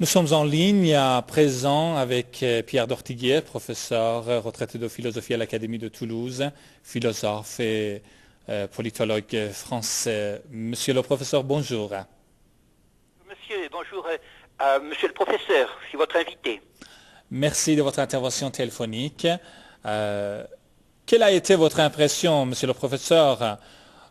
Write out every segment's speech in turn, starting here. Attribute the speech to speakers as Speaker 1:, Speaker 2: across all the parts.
Speaker 1: Nous sommes en ligne à présent avec Pierre d'Ortiguier, professeur retraité de philosophie à l'Académie de Toulouse, philosophe et politologue français. Monsieur le professeur, bonjour.
Speaker 2: Monsieur, bonjour monsieur le professeur, je suis votre invité.
Speaker 1: Merci de votre intervention téléphonique. Quelle a été votre impression, monsieur le professeur,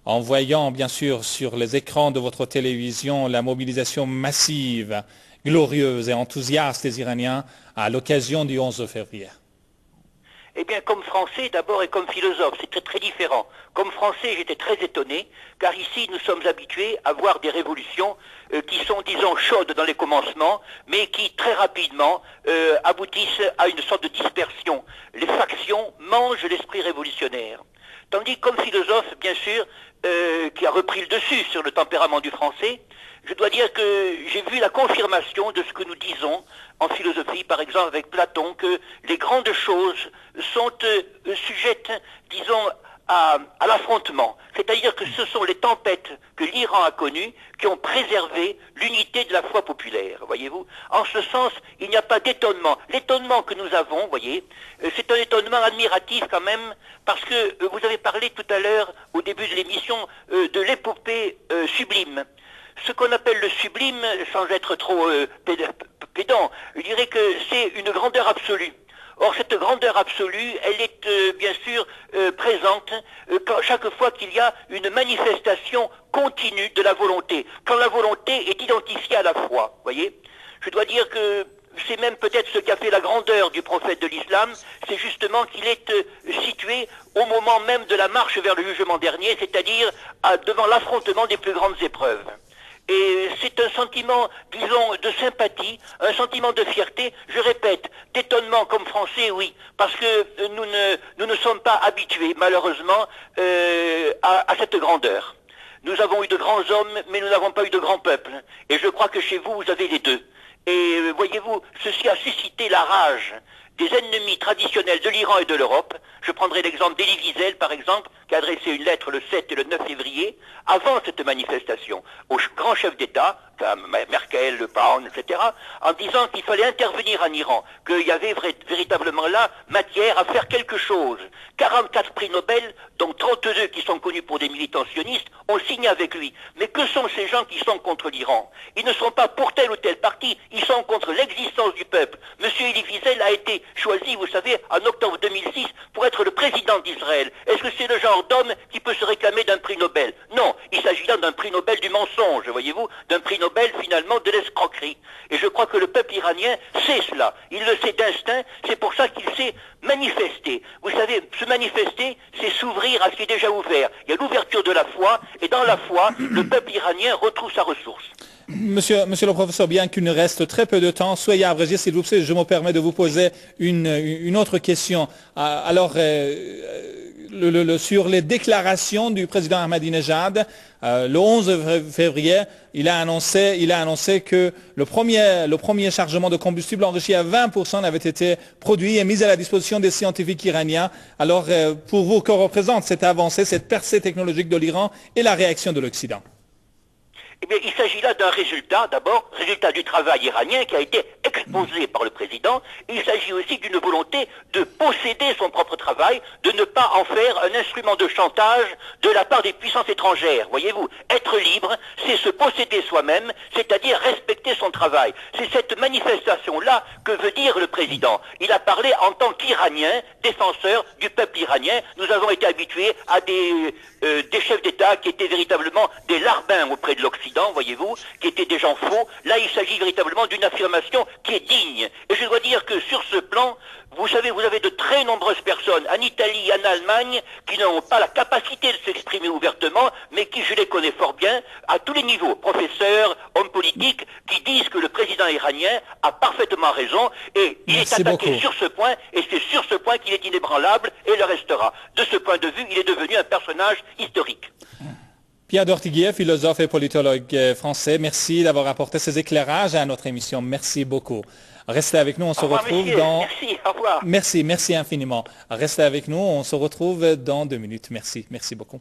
Speaker 1: en voyant bien sûr sur les écrans de votre télévision la mobilisation massive, glorieuse et enthousiaste des Iraniens à l'occasion du 11 février?
Speaker 2: Eh bien, comme Français d'abord et comme philosophe, c'est très, très différent. Comme Français, j'étais très étonné, car ici, nous sommes habitués à voir des révolutions qui sont, disons, chaudes dans les commencements, mais qui, très rapidement, aboutissent à une sorte de dispersion. Les factions mangent l'esprit révolutionnaire. Tandis que comme philosophe, bien sûr, qui a repris le dessus sur le tempérament du Français, je dois dire que j'ai vu la confirmation de ce que nous disons en philosophie, par exemple avec Platon, que les grandes choses sont sujettes, disons, à l'affrontement. C'est-à-dire que ce sont les tempêtes que l'Iran a connues qui ont préservé l'unité de la foi populaire, voyez-vous. En ce sens, il n'y a pas d'étonnement. L'étonnement que nous avons, voyez, c'est un étonnement admiratif quand même, parce que vous avez parlé tout à l'heure, au début de l'émission, de l'épopée sublime. Ce qu'on appelle le sublime, sans être trop pédant, je dirais que c'est une grandeur absolue. Or, cette grandeur absolue, elle est bien sûr présente chaque fois qu'il y a une manifestation continue de la volonté, quand la volonté est identifiée à la foi, voyez. Je dois dire que c'est même peut-être ce qui a fait la grandeur du prophète de l'islam, c'est justement qu'il est situé au moment même de la marche vers le jugement dernier, c'est-à-dire devant l'affrontement des plus grandes épreuves. Et c'est un sentiment, disons, de sympathie, un sentiment de fierté, je répète, d'étonnement comme Français, oui, parce que nous ne sommes pas habitués, malheureusement, à cette grandeur. Nous avons eu de grands hommes, mais nous n'avons pas eu de grands peuples. Et je crois que chez vous, vous avez les deux. Et voyez-vous, ceci a suscité la rage des ennemis traditionnels de l'Iran et de l'Europe. Je prendrai l'exemple d'Elie Wiesel, par exemple, qui a adressé une lettre le 7 et le 9 février, avant cette manifestation, aux grands chefs d'État, Merkel, Le Pen, etc., en disant qu'il fallait intervenir en Iran, qu'il y avait véritablement là matière à faire quelque chose. 44 prix Nobel, dont 32 qui sont connus pour des militants sionistes, ont signé avec lui. Mais que sont ces gens qui sont contre l'Iran? Ils ne sont pas pour tel ou tel parti, ils sont contre l'existence du peuple. Monsieur Elie Wiesel a été choisi, vous savez, en octobre 2006 pour être le président d'Israël. Est-ce que c'est le genre d'homme qui peut se réclamer d'un prix Nobel? Non, il s'agit là d'un prix Nobel du mensonge, voyez-vous, d'un prix Nobel finalement de l'escroquerie. Et je crois que le peuple iranien sait cela, il le sait d'instinct, c'est pour ça qu'il sait manifester. Vous savez, se manifester, c'est s'ouvrir à ce qui est déjà ouvert. Il y a l'ouverture de la foi, et dans la foi, le peuple iranien retrouve sa ressource.
Speaker 1: Monsieur le professeur, bien qu'il ne reste très peu de temps, soyez abrégé s'il vous plaît, je me permets de vous poser une autre question. Alors, sur les déclarations du président Ahmadinejad, le 11 février, il a annoncé que le premier chargement de combustible enrichi à 20% avait été produit et mis à la disposition des scientifiques iraniens. Alors, pour vous, que représente cette avancée, cette percée technologique de l'Iran et la réaction de l'Occident?
Speaker 2: Eh bien, il s'agit là d'un résultat, d'abord, résultat du travail iranien qui a été exposé par le président. Il s'agit aussi d'une volonté de posséder son propre travail, de ne pas en faire un instrument de chantage de la part des puissances étrangères. Voyez-vous, être libre, c'est se posséder soi-même, c'est-à-dire respecter son travail. C'est cette manifestation-là que veut dire le président. Il a parlé en tant qu'Iranien, défenseur du peuple iranien. Nous avons été habitués à des chefs d'État qui étaient véritablement des larbins auprès de l'Occident, voyez-vous, qui étaient des gens faux. Là, il s'agit véritablement d'une affirmation qui est digne. Et je dois dire que sur ce plan, vous savez, vous avez de très nombreuses personnes, en Italie, en Allemagne, qui n'ont pas la capacité de s'exprimer ouvertement, mais qui, je les connais fort bien, à tous les niveaux, professeurs, hommes politiques, qui disent que le président iranien a parfaitement raison, et il est attaqué sur ce point, et c'est sur ce point qu'il est inébranlable, et le restera. De ce point de vue, il est devenu un personnage historique.
Speaker 1: Pierre d'Ortiguier, philosophe et politologue français, merci d'avoir apporté ces éclairages à notre émission. Merci beaucoup. Restez avec nous, on se retrouve dans...
Speaker 2: Merci, au revoir.
Speaker 1: Merci infiniment. Restez avec nous, on se retrouve dans 2 minutes. Merci beaucoup.